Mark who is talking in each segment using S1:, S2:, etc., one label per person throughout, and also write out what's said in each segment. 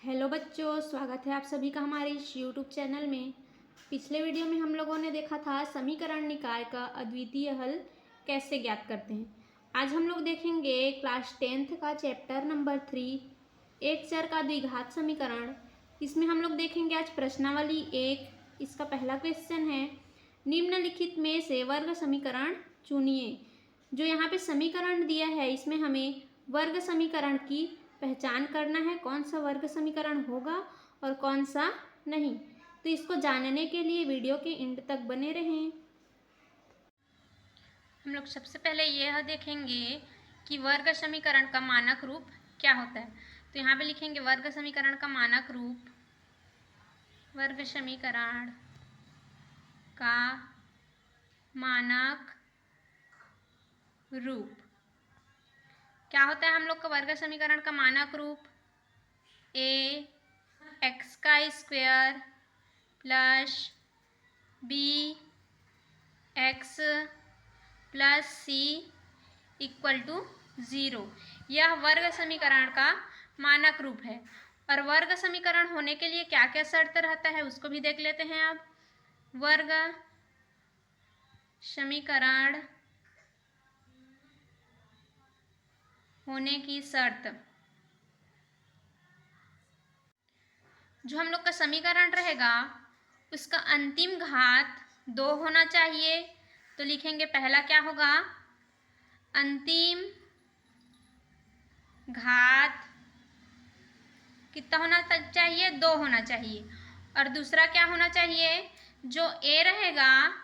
S1: Hello बच्चों, स्वागत है आप सभी का हमारे इस YouTube चैनल में। पिछले वीडियो में हम लोगों ने देखा था समीकरण निकाय का अद्वितीय हल कैसे ज्ञात करते हैं। आज हम लोग देखेंगे क्लास 10th का चैप्टर नंबर 3 एक चर का द्विघात समीकरण। इसमें हम लोग देखेंगे आज प्रश्नावली 1। इसका पहला क्वेश्चन है, निम्नलिखित में से वर्ग समीकरण चुनिए। जो यहाँ पे समीकरण दिया है इसमें हमें वर्ग समीकरण की पहचान करना है, कौन सा वर्ग समीकरण होगा और कौन सा नहीं। तो इसको जानने के लिए वीडियो के एंड तक बने रहें। हम लोग सबसे पहले यह देखेंगे कि वर्ग समीकरण का मानक रूप क्या होता है। तो यहाँ पे लिखेंगे वर्ग समीकरण का मानक रूप, वर्ग समीकरण का मानक रूप क्या होता है। हम लोग का वर्ग समीकरण का मानक रूप a x का स्क्वायर प्लस b x प्लस सी इक्वल टू 0, यह वर्ग समीकरण का मानक रूप है। और वर्ग समीकरण होने के लिए क्या क्या शर्त रहता है उसको भी देख लेते हैं। अब वर्ग समीकरण होने की शर्त, जो हम लोग का समीकरण रहेगा उसका अंतिम घात 2 होना चाहिए। तो लिखेंगे पहला क्या होगा, अंतिम घात कितना होना चाहिए, 2 होना चाहिए। और दूसरा क्या होना चाहिए, जो a रहेगा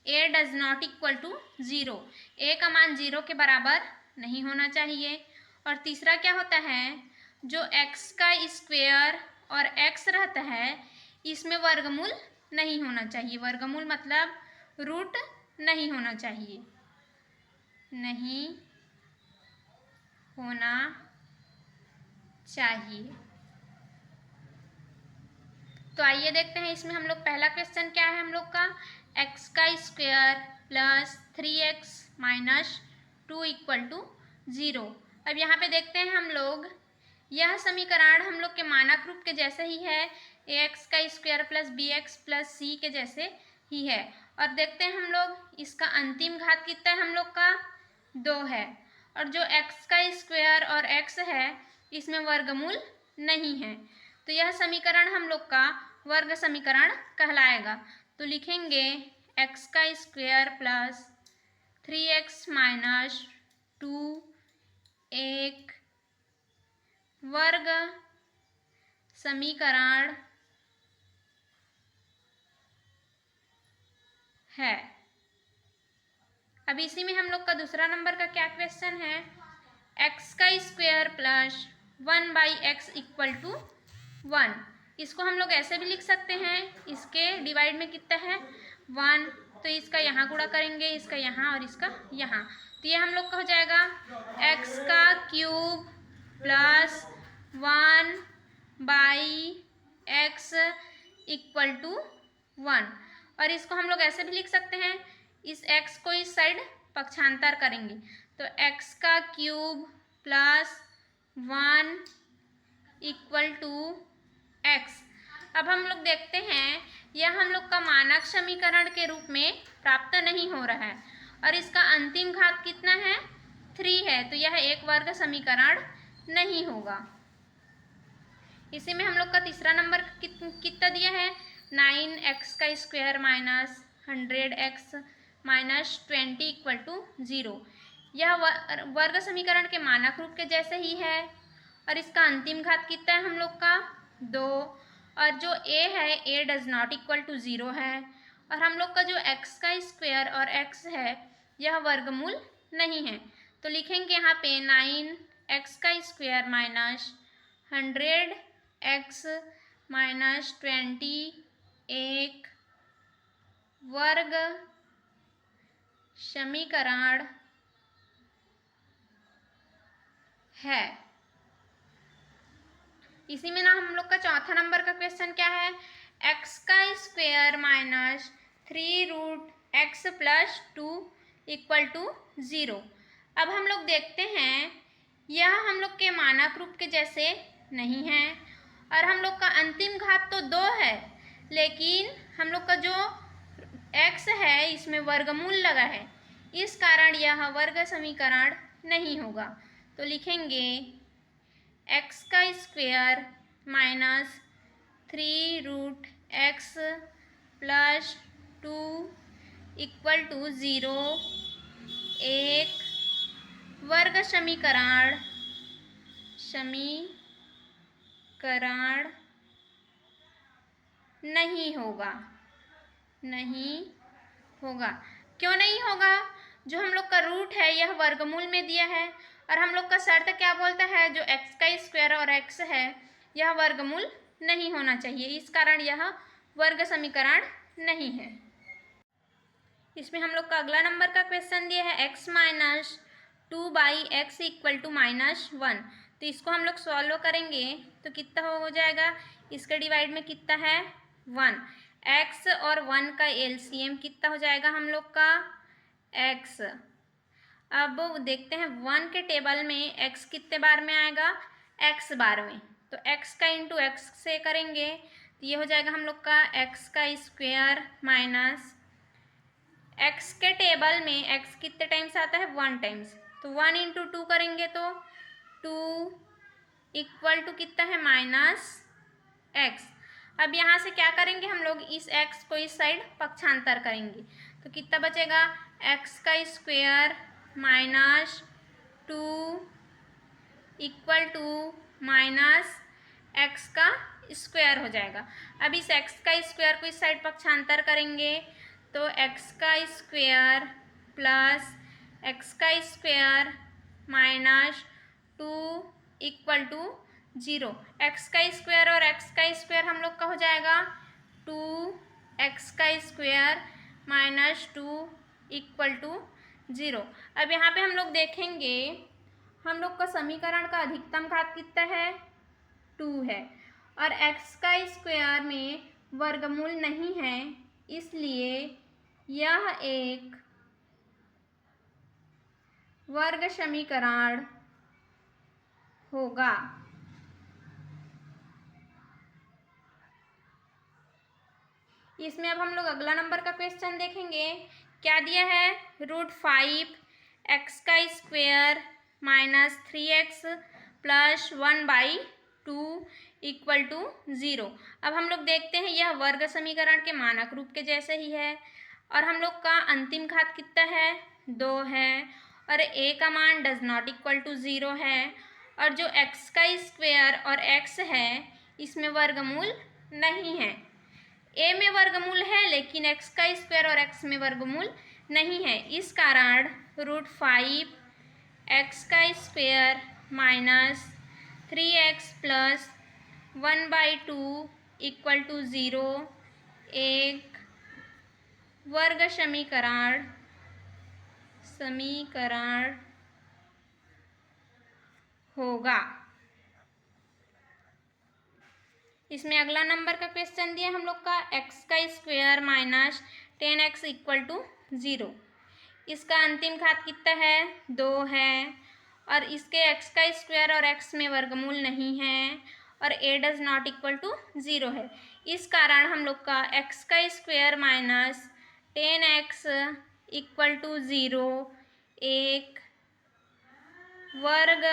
S1: a does not equal to 0, a का मान 0 के बराबर नहीं होना चाहिए। और तीसरा क्या होता है, जो x का स्क्वायर और x रहता है इसमें वर्गमूल नहीं होना चाहिए। वर्गमूल मतलब रूट नहीं होना चाहिए, नहीं होना चाहिए। तो आइए देखते हैं इसमें हम लोग पहला क्वेश्चन क्या है हम लोग का, x का square plus 3x minus 2 equal to 0। अब यहाँ पे देखते हैं हम लोग, यह समीकरण हम लोग के मानक रूप के जैसे ही है, ax का square plus bx plus c के जैसे ही है। और देखते हैं हम लोग इसका अंतिम घात कितना है, हम लोग का 2 है। और जो x का स्क्वायर और x है इसमें वर्गमूल नहीं है, तो यह समीकरण हम लोग का वर्ग समीकरण कहलाएगा। तो लिखेंगे x का स्क्वायर प्लस 3x माइनस 2 एक वर्ग समीकरण है। अब इसी में हम लोग का दूसरा नंबर का क्या क्वेश्चन है, x का square plus 1/x equal to 1। इसको हम लोग ऐसे भी लिख सकते हैं, इसके डिवाइड में कितना है 1, तो इसका यहाँ गुणा करेंगे, इसका यहाँ और इसका यहाँ। तो ये हम लोग का हो जाएगा x का cube plus 1/x equal to 1। और इसको हम लोग ऐसे भी लिख सकते हैं, इस x को इस साइड पक्षांतर करेंगे तो x का cube plus 1 equal to x। अब हम लोग देखते हैं यह हम लोग का मानक समीकरण के रूप में प्राप्त नहीं हो रहा है और इसका अंतिम घात कितना है 3 है, तो यह एक वर्ग समीकरण नहीं होगा। इसी में हम लोग का तीसरा नंबर कितना दिया है, 9x का square minus 100x minus 20 equal to 0। यह वर्ग समीकरण के मानक रूप के जैसे ही है और इसका अंतिम घात कितना है हम लोग का 2। और जो a है a does not equal to 0 है। और हम लोग का जो x का स्क्वायर और x है यह वर्गमूल नहीं है, तो लिखेंगे यहाँ पे 9x का स्क्वायर माइनस 100x माइनस 20 एक वर्ग समीकरण है। इसी में ना हम लोग का चौथा नंबर का क्वेश्चन क्या है, x का square minus 3√x plus 2 equal to 0। अब हम लोग देखते हैं यह हम लोग के मानक रूप के जैसे नहीं है और हम लोग का अंतिम घात तो 2 है, लेकिन हम लोग का जो x है इसमें वर्गमूल लगा है, इस कारण यह वर्ग समीकरण नहीं होगा। तो लिखेंगे x का square minus 3√x plus 2 equal to 0 एक वर्ग समीकरण नहीं होगा। क्यों नहीं होगा? जो हम लोग का रूट है यह वर्गमूल में दिया है, और हम लोग का शर्त क्या बोलता है, जो x का स्क्वायर और x है यह वर्गमूल नहीं होना चाहिए, इस कारण यह वर्ग समीकरण नहीं है। इसमें हम लोग का अगला नंबर का क्वेश्चन दिया है x minus 2/x equal to -1। तो इसको हम लोग सॉल्व करेंगे तो कितना हो जाएगा, इसके डिवाइड में कितना है 1, x और 1 का एलसीएम कितना हो जाएगा हम लोग का x। अब देखते हैं 1 के टेबल में x कितने बार में आएगा, x बार में, तो x का इंटू x से करेंगे तो ये हो जाएगा हम लोग का x का स्क्वायर माइनस x के टेबल में x कितने टाइम्स आता है 1 टाइम्स, तो 1 इंटू 2 करेंगे तो 2 इक्वल टू कितना है -x। अब यहाँ से क्या करेंगे हम लोग, इस x को इस साइड पक्षांतर करेंगे तो कितना बचेगा, x का square minus 2 equal to -x का स्क्वायर हो जाएगा। अब इस x का स्क्वायर को इस साइड पक्षांतर करेंगे तो x का स्क्वायर प्लस x का square minus 2 equal to 0। x का स्क्वायर और x का स्क्वायर हम लोग का हो जाएगा 2x का स्क्वायर माइनस 2 इक्वल टू 0। अब यहाँ पे हम लोग देखेंगे हम लोग का समीकरण का अधिकतम घात कितना है 2 है, और x का स्क्वायर में वर्गमूल नहीं है, इसलिए यह एक वर्ग समीकरण होगा। इसमें अब हम लोग अगला नंबर का क्वेश्चन देखेंगे। क्या दिया है, √5x का square minus 3x plus 1/2 equal to 0। अब हम लोग देखते हैं यह वर्ग समीकरण के मानक रूप के जैसे ही है, और हम लोग का अंतिम घात कितना है 2 है, और a का मान डज नॉट इक्वल टू 0 है, और जो x का स्क्वायर और x है इसमें वर्गमूल नहीं है। a में वर्गमूल है लेकिन x का स्क्वायर और x में वर्गमूल नहीं है, इस कारण √5x का square minus 3x plus 1/2 equal to 0 एक वर्ग समीकरण होगा। इसमें अगला नंबर का क्वेश्चन दिया हम लोग का x का square minus 10x equal to 0। इसका अंतिम घात कितना है 2 है, और इसके x का स्क्वायर और x में वर्गमूल नहीं है, और a does not equal to 0 है, इस कारण हम लोग का x का square minus 10x equal to 0 एक वर्ग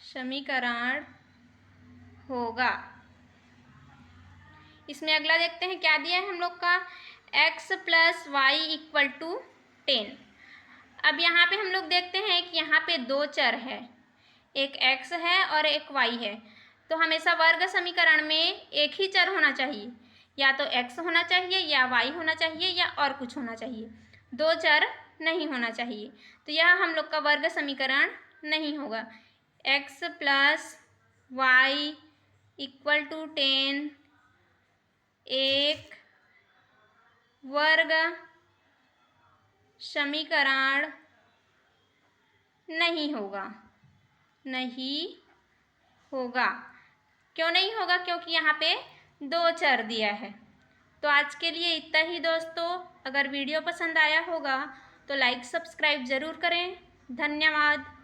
S1: समीकरण होगा। इसमें अगला देखते हैं क्या दिया है हम लोग का x plus y equal to 10। अब यहाँ पे हम लोग देखते हैं कि यहाँ पे 2 चर है, एक x है और एक y है, तो हमेशा वर्ग समीकरण में एक ही चर होना चाहिए, या तो x होना चाहिए या y होना चाहिए या और कुछ होना चाहिए, 2 चर नहीं होना चाहिए, तो यह हम लोग का वर्ग समीकरण नहीं होगा। x plus y equal to 10 एक वर्ग समीकरण नहीं होगा। क्यों नहीं होगा, क्योंकि यहाँ पे 2 चर दिया है। तो आज के लिए इतना ही दोस्तों, अगर वीडियो पसंद आया होगा तो लाइक सब्सक्राइब ज़रूर करें। धन्यवाद।